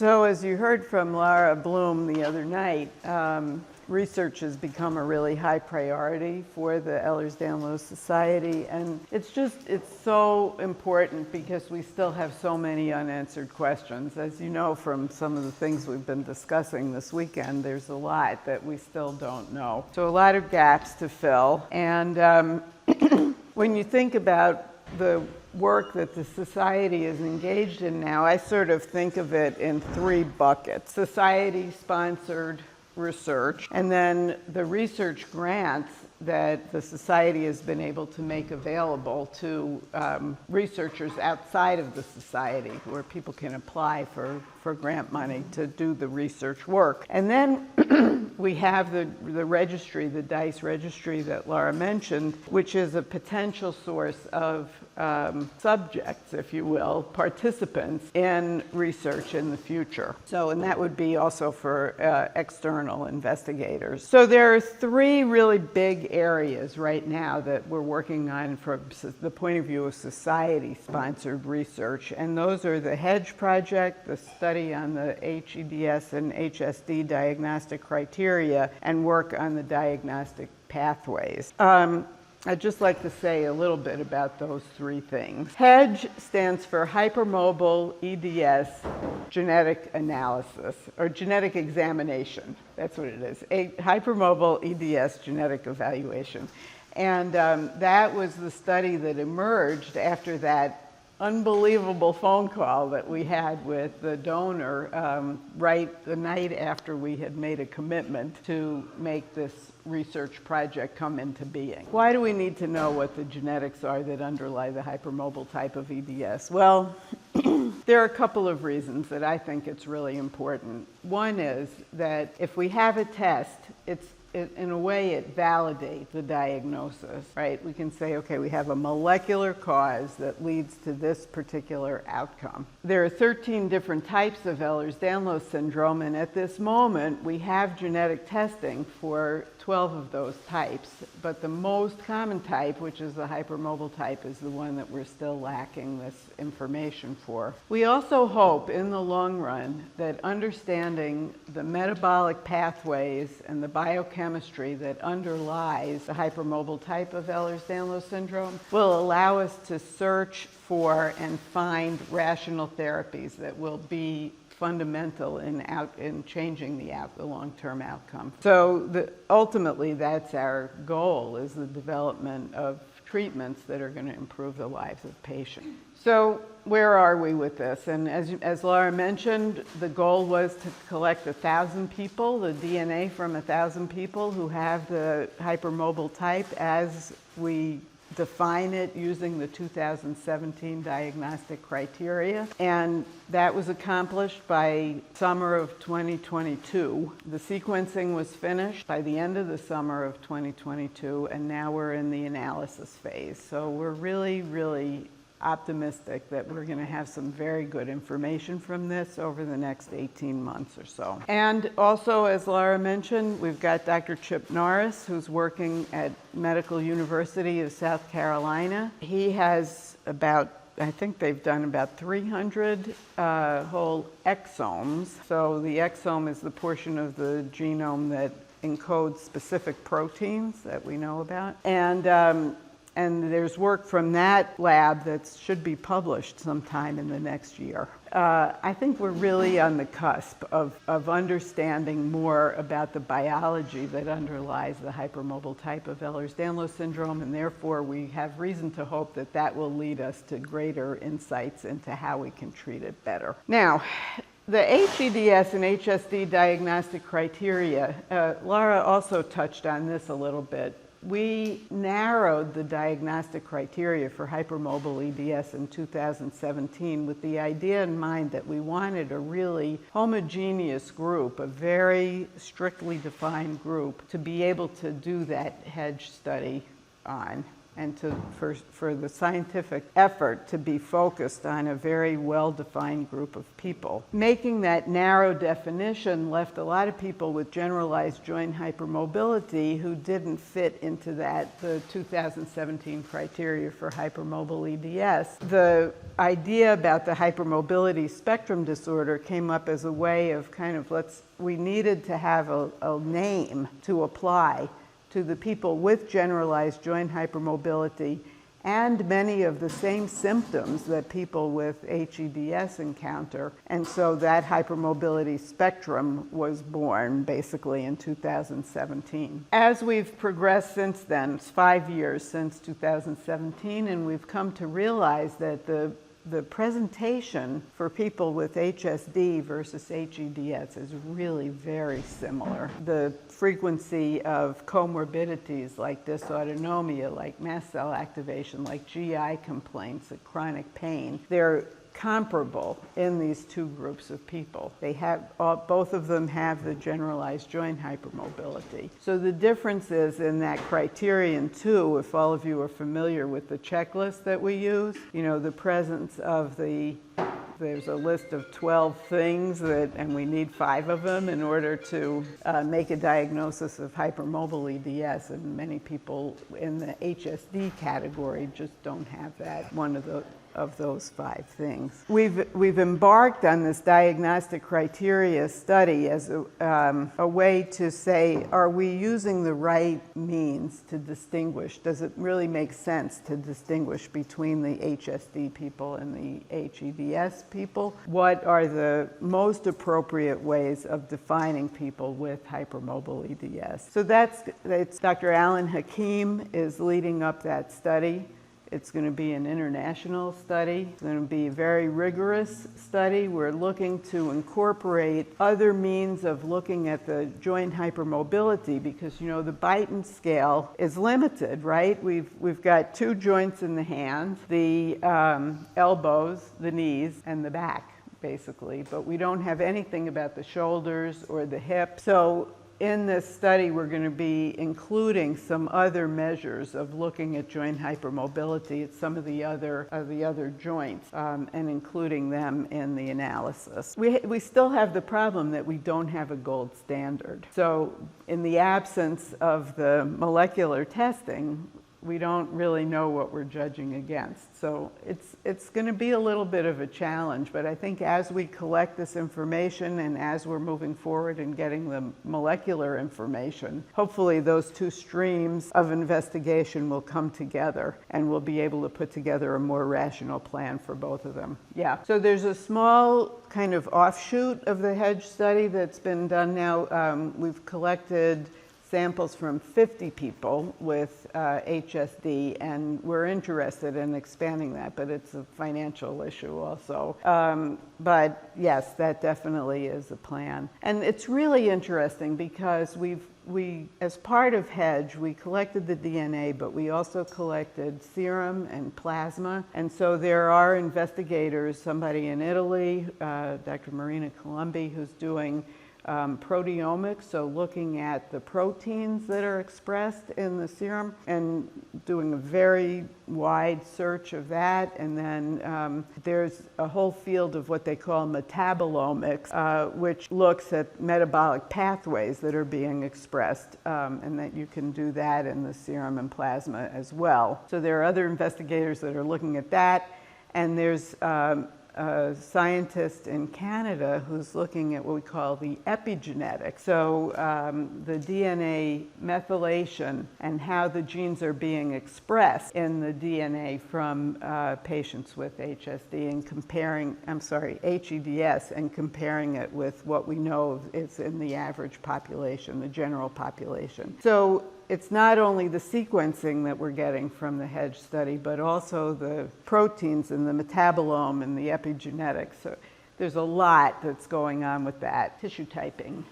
So as you heard from Laura Bloom the other night, research has become a really high priority for the Ehlers-Danlos Society, and it's so important because we still have so many unanswered questions. As you know from some of the things we've been discussing this weekend, there's a lot that we still don't know. So a lot of gaps to fill, and when you think about the work that the society is engaged in now, I sort of think of it in three buckets: society-sponsored research, and then the research grants that the society has been able to make available to researchers outside of the society, where people can apply for grant money to do the research work. And then we have the registry, the DICE registry that Laura mentioned, which is a potential source of subjects, if you will, participants in research in the future. So, and that would be also for external investigators. So there are three really big areas right now that we're working on from the point of view of society-sponsored research, and those are the Hedge project, the study on the HEDS and HSD diagnostic criteria, and work on the diagnostic pathways. I'd just like to say a little bit about those three things. Hedge stands for hypermobile EDS genetic analysis, or genetic examination. That's what it is, a hypermobile EDS genetic evaluation. And that was the study that emerged after that unbelievable phone call that we had with the donor right the night after we had made a commitment to make this research project come into being. Why do we need to know what the genetics are that underlie the hypermobile type of EDS? Well, there are a couple of reasons that I think it's really important. One is that if we have a test, in a way, it validates the diagnosis, right? We can say, okay, we have a molecular cause that leads to this particular outcome. There are 13 different types of Ehlers-Danlos syndrome, and at this moment, we have genetic testing for 12 of those types, but the most common type, which is the hypermobile type, is the one that we're still lacking this information for. We also hope in the long run that understanding the metabolic pathways and the biochemistry that underlies the hypermobile type of Ehlers-Danlos syndrome will allow us to search for and find rational therapies that will be fundamental in changing the long-term outcome. So ultimately, that's our goal, is the development of treatments that are going to improve the lives of patients. So where are we with this? And as Laura mentioned, the goal was to collect 1,000 people, the DNA from 1,000 people who have the hypermobile type as we define it using the 2017 diagnostic criteria, and that was accomplished by summer of 2022. The sequencing was finished by the end of the summer of 2022, and now we're in the analysis phase. So we're really, really optimistic that we're going to have some very good information from this over the next 18 months or so. And also, as Laura mentioned, we've got Dr. Chip Norris, who's working at Medical University of South Carolina. He has I think they've done about 300 whole exomes. So the exome is the portion of the genome that encodes specific proteins that we know about. And there's work from that lab that should be published sometime in the next year. I think we're really on the cusp of understanding more about the biology that underlies the hypermobile type of Ehlers-Danlos syndrome, and therefore we have reason to hope that that will lead us to greater insights into how we can treat it better. Now, the HEDS and HSD diagnostic criteria, Laura also touched on this a little bit. We narrowed the diagnostic criteria for hypermobile EDS in 2017 with the idea in mind that we wanted a really homogeneous group, a very strictly defined group, to be able to do that Hedge study on. and for the scientific effort to be focused on a very well-defined group of people. Making that narrow definition left a lot of people with generalized joint hypermobility who didn't fit into the 2017 criteria for hypermobile EDS. The idea about the hypermobility spectrum disorder came up as a way of we needed to have a name to apply to the people with generalized joint hypermobility and many of the same symptoms that people with HEDS encounter. And so that hypermobility spectrum was born basically in 2017. As we've progressed since then, it's 5 years since 2017, and we've come to realize that the presentation for people with HSD versus HEDS is really very similar. The frequency of comorbidities like dysautonomia, like mast cell activation, like GI complaints, like chronic pain, they're comparable in these two groups of people. Both of them have the generalized joint hypermobility. So the difference is in that criterion too, if all of you are familiar with the checklist that we use, the presence of there's a list of 12 things and we need 5 of them in order to make a diagnosis of hypermobile EDS, and many people in the HSD category just don't have that, one of those 5 things. We've embarked on this diagnostic criteria study as a way to say, are we using the right means to distinguish? Does it really make sense to distinguish between the HSD people and the HEDS people? What are the most appropriate ways of defining people with hypermobile EDS? So it's Dr. Alan Hakim is leading up that study. It's going to be an international study. It's going to be a very rigorous study. We're looking to incorporate other means of looking at the joint hypermobility because, the Beighton scale is limited, right? We've got 2 joints in the hand, the elbows, the knees, and the back, basically. But we don't have anything about the shoulders or the hips. So in this study, we're going to be including some other measures of looking at joint hypermobility at some of the other joints and including them in the analysis. We still have the problem that we don't have a gold standard. So in the absence of the molecular testing, we don't really know what we're judging against. So it's going to be a little bit of a challenge, but I think as we collect this information and as we're moving forward and getting the molecular information, hopefully those 2 streams of investigation will come together and we'll be able to put together a more rational plan for both of them. Yeah, so there's a small kind of offshoot of the Hedge study that's been done now. We've collected samples from 50 people with HSD, and we're interested in expanding that, but it's a financial issue also. But yes, that definitely is a plan. And it's really interesting because we, as part of Hedge, we collected the DNA, but we also collected serum and plasma. And so there are investigators, somebody in Italy, Dr. Marina Colombi, who's doing proteomics, so looking at the proteins that are expressed in the serum and doing a very wide search of that. And then there's a whole field of what they call metabolomics, which looks at metabolic pathways that are being expressed, and that you can do that in the serum and plasma as well. So there are other investigators that are looking at that, and there's a scientist in Canada who's looking at what we call the epigenetics. So the DNA methylation and how the genes are being expressed in the DNA from patients with HSD and HEDS, and comparing it with what we know is in the average population, the general population. So it's not only the sequencing that we're getting from the Hedge study, but also the proteins and the metabolome and the epigenetics. So there's a lot that's going on with that. Tissue typing.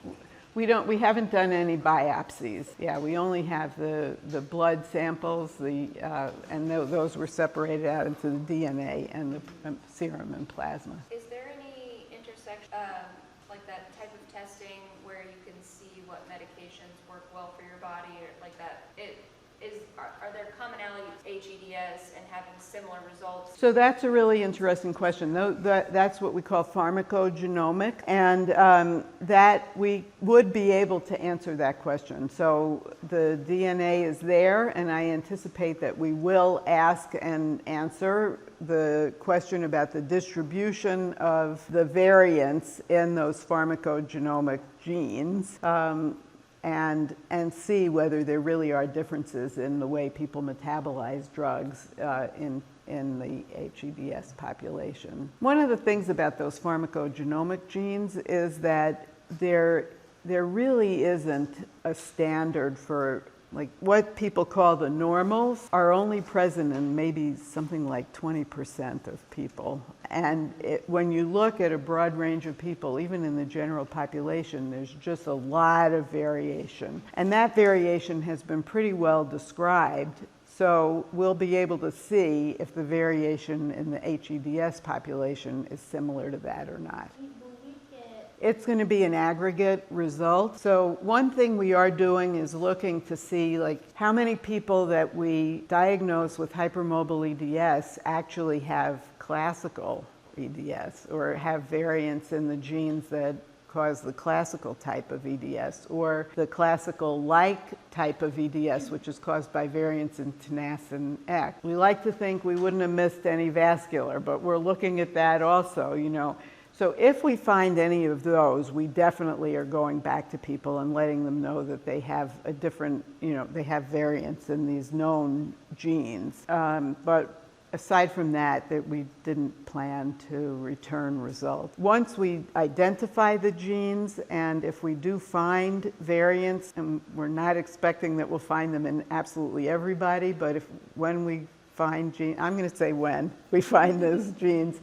We haven't done any biopsies. Yeah, we only have the blood samples, and those were separated out into the DNA and the serum and plasma. Is there any intersection, like that type of testing where you can see what medications work well for your body, or like that? Are there commonality with HEDS and having similar results? So that's a really interesting question. That's what we call pharmacogenomic, and that we would be able to answer that question. So the DNA is there, and I anticipate that we will ask and answer the question about the distribution of the variants in those pharmacogenomic genes. And see whether there really are differences in the way people metabolize drugs in the HEDS population. One of the things about those pharmacogenomic genes is that there really isn't a standard for, like, what people call the normals are only present in maybe something like 20% of people. And when you look at a broad range of people, even in the general population, there's just a lot of variation. And that variation has been pretty well described. So we'll be able to see if the variation in the HEDS population is similar to that or not. It's going to be an aggregate result. So one thing we are doing is looking to see, like, how many people that we diagnose with hypermobile EDS actually have classical EDS or have variants in the genes that cause the classical type of EDS, or the classical-like type of EDS, which is caused by variants in tenascin X. We like to think we wouldn't have missed any vascular, but we're looking at that also, you know. So if we find any of those, we definitely are going back to people and letting them know that they have a different, you know, they have variants in these known genes. But aside from that, we didn't plan to return results. Once we identify the genes, and if we do find variants, and we're not expecting that we'll find them in absolutely everybody, but when we find genes, I'm going to say when we find those genes,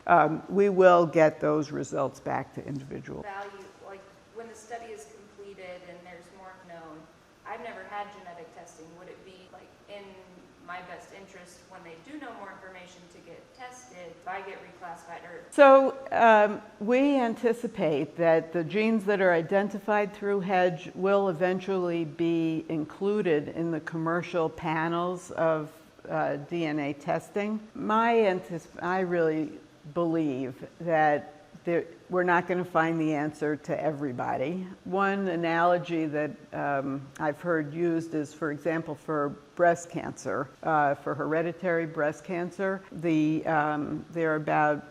we will get those results back to individuals. Value, like when the study is completed and there's more known, I've never had genetic testing. Would it be like in my best interest when they do know more information to get tested, if I get reclassified? Or So we anticipate that the genes that are identified through Hedge will eventually be included in the commercial panels of DNA testing. I really believe that we're not going to find the answer to everybody. One analogy that I've heard used is, for example, for breast cancer, for hereditary breast cancer. There are about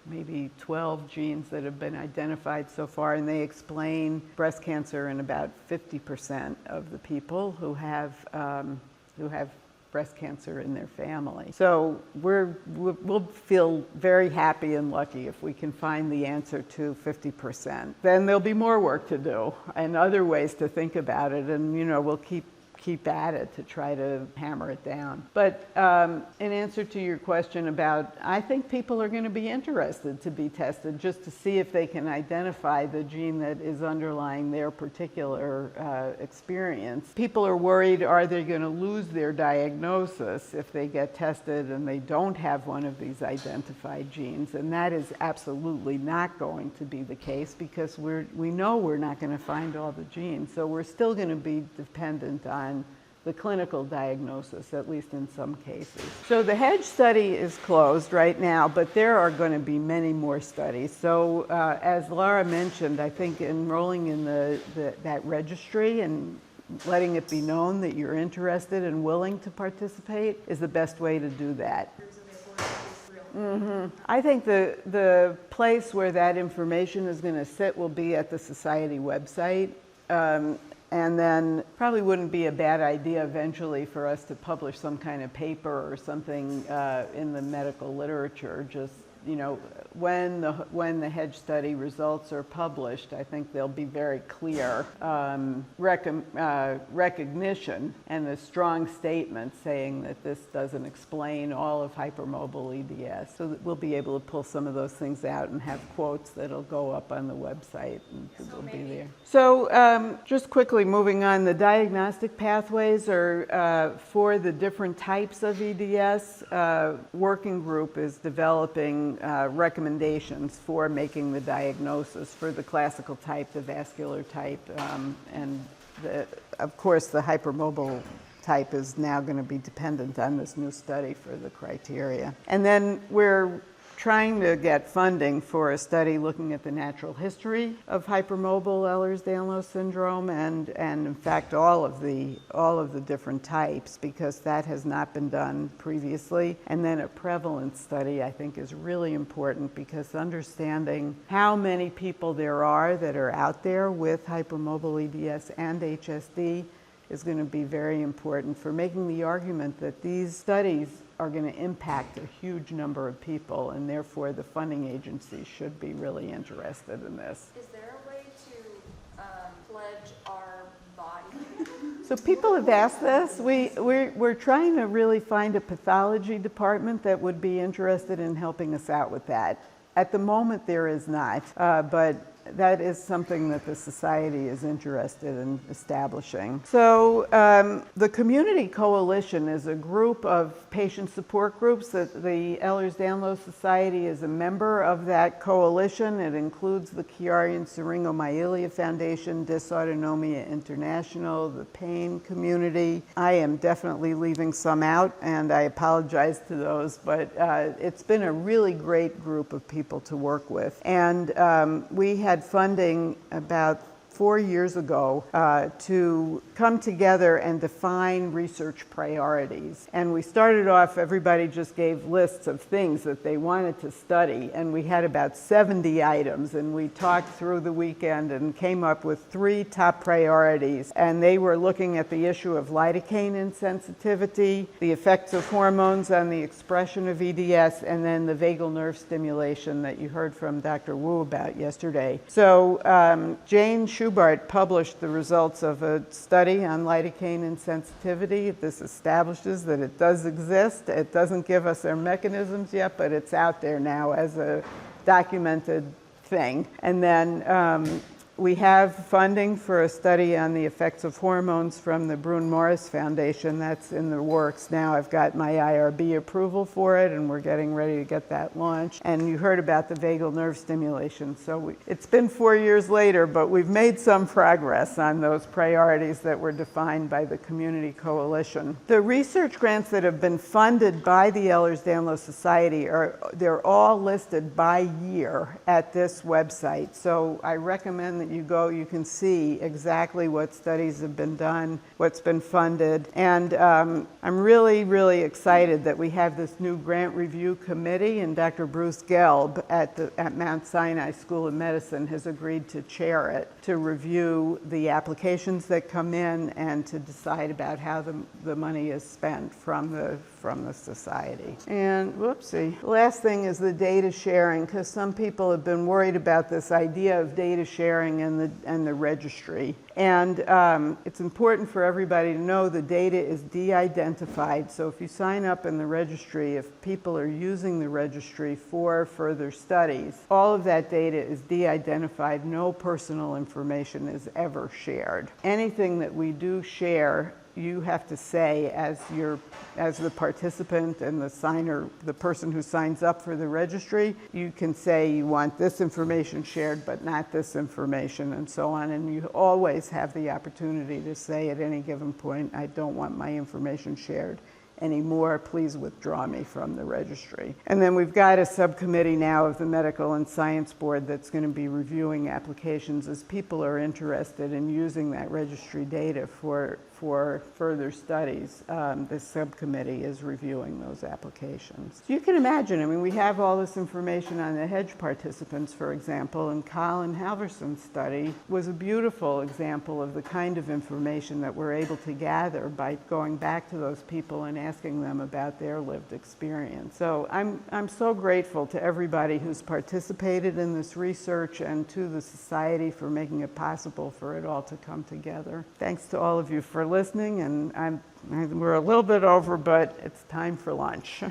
maybe 12 genes that have been identified so far, and they explain breast cancer in about 50% of the people who have breast cancer in their family. So we'll feel very happy and lucky if we can find the answer to 50%. Then there'll be more work to do and other ways to think about it, and we'll keep at it to try to hammer it down. But in answer to your question about, I think people are going to be interested to be tested just to see if they can identify the gene that is underlying their particular experience. People are worried, are they going to lose their diagnosis if they get tested and they don't have one of these identified genes? And that is absolutely not going to be the case, because we know we're not going to find all the genes. So we're still going to be dependent on the clinical diagnosis, at least in some cases. So the Hedge study is closed right now, but there are going to be many more studies. So as Laura mentioned, I think enrolling in that registry and letting it be known that you're interested and willing to participate is the best way to do that. I think the place where that information is going to sit will be at the society website. And then probably wouldn't be a bad idea eventually for us to publish some kind of paper or something in the medical literature. Just, when the Hedge study results are published, I think there'll be very clear recognition and a strong statement saying that this doesn't explain all of hypermobile EDS. So that we'll be able to pull some of those things out and have quotes that'll go up on the website, and it'll be there. So just quickly moving on, the diagnostic pathways are for the different types of EDS. Working group is developing recommendations for making the diagnosis for the classical type, the vascular type, and of course the hypermobile type is now going to be dependent on this new study for the criteria. And then we're trying to get funding for a study looking at the natural history of hypermobile Ehlers-Danlos syndrome and in fact all of the different types, because that has not been done previously. And then a prevalence study I think is really important, because understanding how many people there are that are out there with hypermobile EDS and HSD is going to be very important for making the argument that these studies are going to impact a huge number of people, and therefore the funding agencies should be really interested in this. Is there a way to pledge our body? So people have asked this. We're trying to really find a pathology department that would be interested in helping us out with that. At the moment there is not, but that is something that the society is interested in establishing. So the Community Coalition is a group of patient support groups that the Ehlers-Danlos Society is a member of that coalition. It includes the Chiari and Syringomyelia Foundation, Dysautonomia International, the pain community. I am definitely leaving some out, and I apologize to those, but it's been a really great group of people to work with. And we had funding about 4 years ago to come together and define research priorities. And we started off, everybody just gave lists of things that they wanted to study, and we had about 70 items, and we talked through the weekend and came up with 3 top priorities. And they were looking at the issue of lidocaine insensitivity, the effects of hormones on the expression of EDS, and then the vagal nerve stimulation that you heard from Dr. Wu about yesterday. So Jane Schubart published the results of a study on lidocaine insensitivity. This establishes that it does exist. It doesn't give us our mechanisms yet, but it's out there now as a documented thing. And then we have funding for a study on the effects of hormones from the Brune-Morris Foundation. That's in the works now. I've got my IRB approval for it, and we're getting ready to get that launched. And you heard about the vagal nerve stimulation. So it's been 4 years later, but we've made some progress on those priorities that were defined by the Community Coalition. The research grants that have been funded by the Ehlers-Danlos Society they're all listed by year at this website. So I recommend that you go, you can see exactly what studies have been done, what's been funded. And I'm really, really excited that we have this new grant review committee, and Dr. Bruce Gelb at Mount Sinai School of Medicine has agreed to chair it, to review the applications that come in and to decide about how the money is spent from the society. And whoopsie, the last thing is the data sharing, because some people have been worried about this idea of data sharing and the registry. And it's important for everybody to know the data is de-identified. So if you sign up in the registry, if people are using the registry for further studies, all of that data is de-identified. No personal information is ever shared. Anything that we do share, you have to say as the participant and the signer, the person who signs up for the registry, you can say you want this information shared but not this information, and so on. And you always have the opportunity to say at any given point, I don't want my information shared anymore, please withdraw me from the registry. And then we've got a subcommittee now of the Medical and Science Board that's going to be reviewing applications as people are interested in using that registry data for further studies. This subcommittee is reviewing those applications. So you can imagine, I mean, we have all this information on the Hedge participants, for example, and Colin Halverson's study was a beautiful example of the kind of information that we're able to gather by going back to those people and asking them about their lived experience. So I'm so grateful to everybody who's participated in this research and to the society for making it possible for it all to come together. Thanks to all of you for listening, and we're a little bit over, but it's time for lunch.